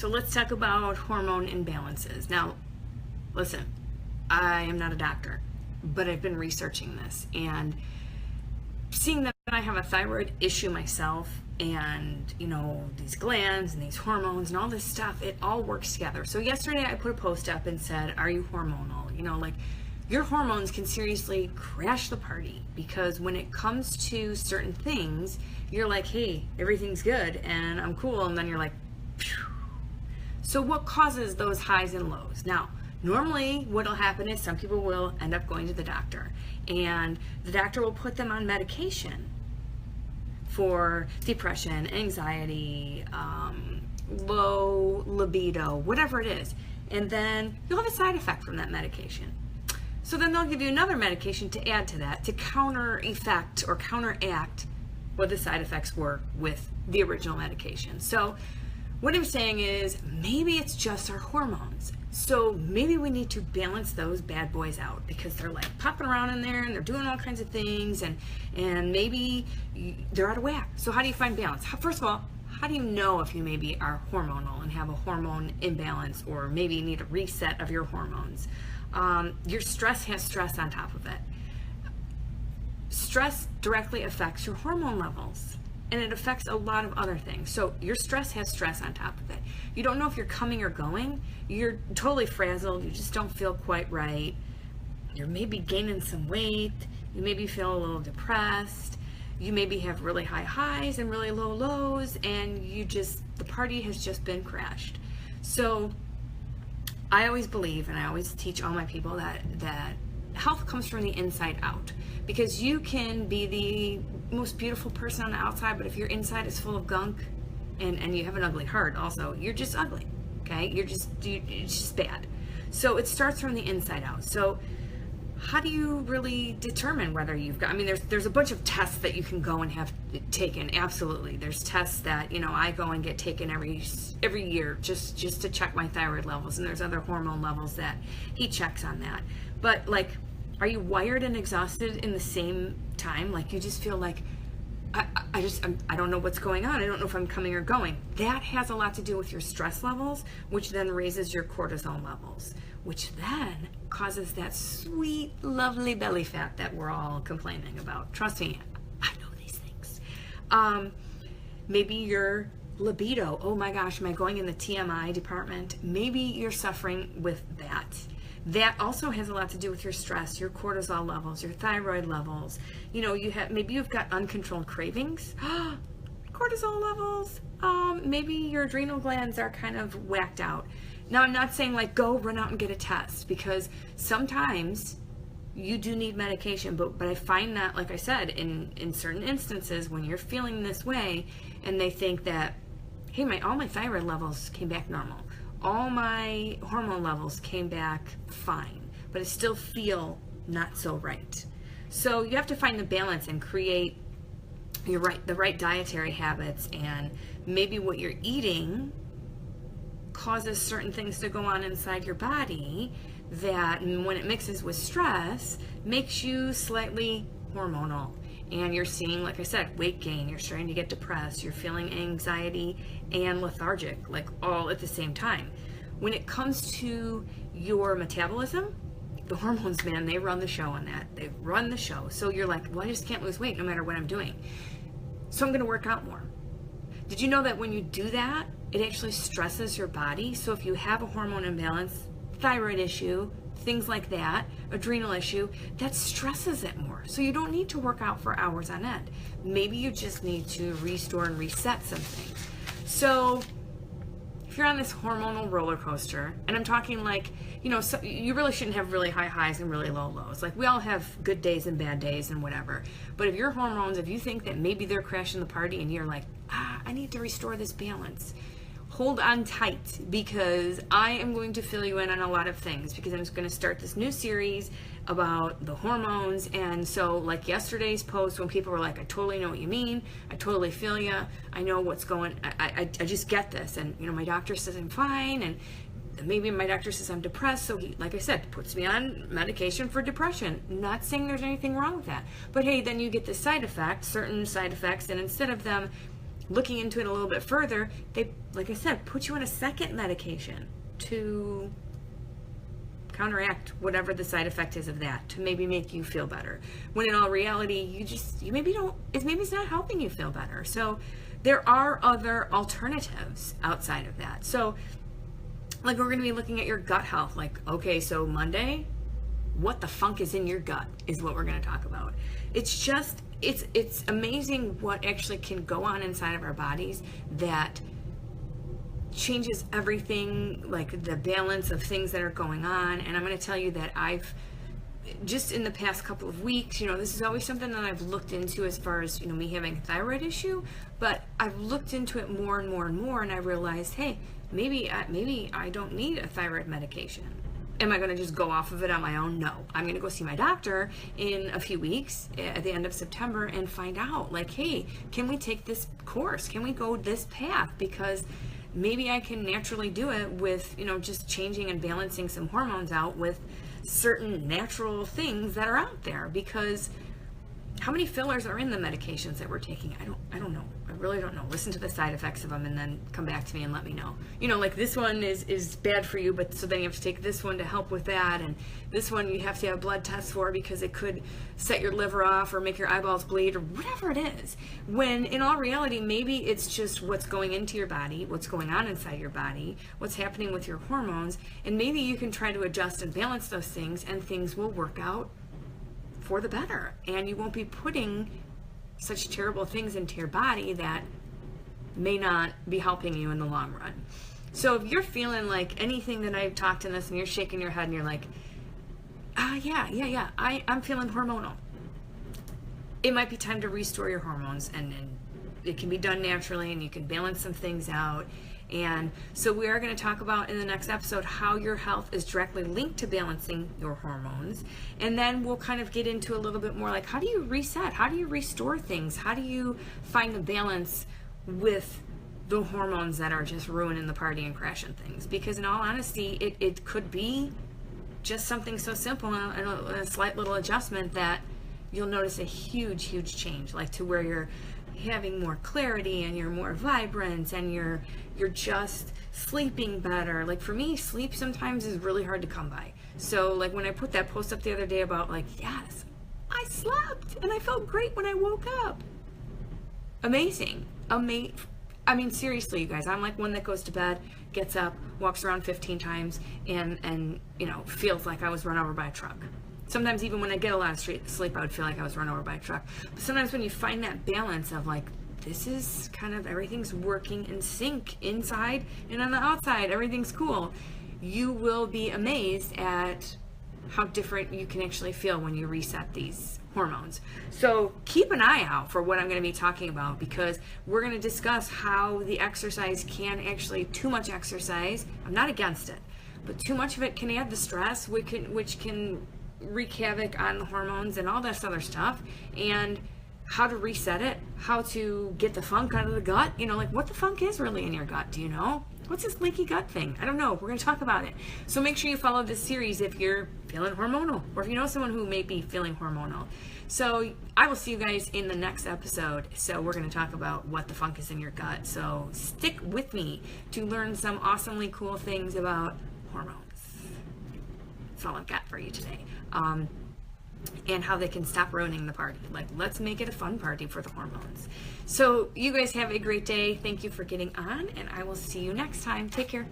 So let's talk about hormone imbalances. Now, listen, I am not a doctor, but I've been researching this and seeing that I have a thyroid issue myself, and these glands and these hormones and all this stuff, it all works together. So yesterday I put a post up and said, are you hormonal? Your hormones can seriously crash the party, because when it comes to certain things, you're like, hey, everything's good and I'm cool, and then you're like, phew. So what causes those highs and lows? Now, normally what'll happen is some people will end up going to the doctor, and the doctor will put them on medication for depression, anxiety, low libido, whatever it is. And then you'll have a side effect from that medication. So then they'll give you another medication to add to that, to counteract what the side effects were with the original medication. So what I'm saying is, maybe it's just our hormones. So maybe we need to balance those bad boys out, because they're like popping around in there and they're doing all kinds of things, and maybe they're out of whack. So how do you find balance? First of all, how do you know if you maybe are hormonal and have a hormone imbalance, or maybe you need a reset of your hormones? Your stress has stress on top of it. Stress directly affects your hormone levels, and it affects a lot of other things. So your stress has stress on top of it. You don't know if you're coming or going. You're totally frazzled. You just don't feel quite right. You're maybe gaining some weight. You maybe feel a little depressed. You maybe have really high highs and really low lows, and the party has just been crashed. So I always believe, and I always teach all my people, that health comes from the inside out. Because you can be the most beautiful person on the outside, but if your inside is full of gunk, and you have an ugly heart also, you're just ugly, okay? It's just bad. So it starts from the inside out. So how do you really determine whether you've got, there's a bunch of tests that you can go and have taken. Absolutely. There's tests that, I go and get taken every year just to check my thyroid levels. And there's other hormone levels that he checks on that. But are you wired and exhausted in the same time? You just feel like, I don't know what's going on. I don't know if I'm coming or going. That has a lot to do with your stress levels, which then raises your cortisol levels, which then causes that sweet, lovely belly fat that we're all complaining about. Trust me, I know these things. Maybe your libido. Oh my gosh, am I going in the TMI department? Maybe you're suffering with that. That also has a lot to do with your stress, your cortisol levels, your thyroid levels. Maybe you've got uncontrolled cravings, cortisol levels. Maybe your adrenal glands are kind of whacked out. Now, I'm not saying go run out and get a test, because sometimes you do need medication, but I find that, like I said, in certain instances when you're feeling this way and they think that, hey, all my thyroid levels came back normal. All my hormone levels came back fine, but I still feel not so right. So you have to find the balance and create the right dietary habits, and maybe what you're eating causes certain things to go on inside your body that, when it mixes with stress, makes you slightly hormonal. And you're seeing, like I said, weight gain, you're starting to get depressed, you're feeling anxiety and lethargic, all at the same time. When it comes to your metabolism, the hormones, man, they run the show on that. They run the show. So you're like, well, I just can't lose weight no matter what I'm doing. So I'm going to work out more. Did you know that when you do that, it actually stresses your body? So if you have a hormone imbalance, thyroid issue, things like that, adrenal issue, that stresses it more. So you don't need to work out for hours on end. Maybe you just need to restore and reset some things. So if you're on this hormonal roller coaster, and I'm talking so you really shouldn't have really high highs and really low lows. We all have good days and bad days and whatever. But if your hormones, if you think that maybe they're crashing the party and you're like, I need to restore this balance, hold on tight, because I am going to fill you in on a lot of things, because I'm just going to start this new series about the hormones. And so yesterday's post, when people were like, I totally know what you mean, I totally feel you, I know what's going, I just get this, and my doctor says I'm fine, and maybe my doctor says I'm depressed, so he, like I said, puts me on medication for depression. Not saying there's anything wrong with that, but hey, then you get the certain side effects, and instead of them looking into it a little bit further, they, like I said, put you on a second medication to counteract whatever the side effect is of that, to maybe make you feel better. When in all reality, you maybe it's not helping you feel better. So there are other alternatives outside of that. So like we're going to be looking at your gut health. Like, okay, so Monday, what the funk is in your gut is what we're going to talk about. It's just, it's amazing what actually can go on inside of our bodies that changes everything, like the balance of things that are going on. And I'm going to tell you that I've just in the past couple of weeks, this is always something that I've looked into as far as, me having a thyroid issue, but I've looked into it more and more and more, and I realized, hey, maybe I don't need a thyroid medication. Am I going to just go off of it on my own? No. I'm going to go see my doctor in a few weeks at the end of September and find out, like, hey, can we take this course? Can we go this path? Because maybe I can naturally do it with, just changing and balancing some hormones out with certain natural things that are out there. Because how many fillers are in the medications that we're taking? I don't know. I really don't know. Listen to the side effects of them and then come back to me and let me know. Like this one is bad for you, but so then you have to take this one to help with that, and this one you have to have blood tests for because it could set your liver off or make your eyeballs bleed or whatever it is. When in all reality, maybe it's just what's going into your body, what's going on inside your body, what's happening with your hormones, and maybe you can try to adjust and balance those things and things will work out for the better, and you won't be putting such terrible things into your body that may not be helping you in the long run. So if you're feeling like anything that I've talked in this and you're shaking your head and you're like, yeah, I'm feeling hormonal, it might be time to restore your hormones, and it can be done naturally, and you can balance some things out. And so we are going to talk about in the next episode how your health is directly linked to balancing your hormones. And then we'll kind of get into a little bit more like, how do you reset? How do you restore things? How do you find the balance with the hormones that are just ruining the party and crashing things? Because in all honesty, it could be just something so simple and a slight little adjustment that you'll notice a huge, huge change, like to where you're having more clarity and you're more vibrant and you're just sleeping better. Like for me, sleep sometimes is really hard to come by. So like when I put that post up the other day about like, yes, I slept and I felt great when I woke up. Amazing. I mean, seriously, you guys, I'm like one that goes to bed, gets up, walks around 15 times and feels like I was run over by a truck. Sometimes even when I get a lot of sleep, I would feel like I was run over by a truck. But sometimes when you find that balance of like, this is kind of everything's working in sync inside and on the outside, everything's cool, you will be amazed at how different you can actually feel when you reset these hormones. So keep an eye out for what I'm going to be talking about, because we're going to discuss how the exercise can actually, too much exercise, I'm not against it, but too much of it can add the stress, which can wreak havoc on the hormones and all this other stuff, and how to reset it, how to get the funk out of the gut. Like what the funk is really in your gut. Do you know? What's this leaky gut thing? I don't know. We're going to talk about it. So make sure you follow this series if you're feeling hormonal, or if you know someone who may be feeling hormonal. So I will see you guys in the next episode. So we're going to talk about what the funk is in your gut. So stick with me to learn some awesomely cool things about hormones. That's all I've got for you today. And how they can stop ruining the party. Like, let's make it a fun party for the hormones. So you guys have a great day. Thank you for getting on, and I will see you next time. Take care.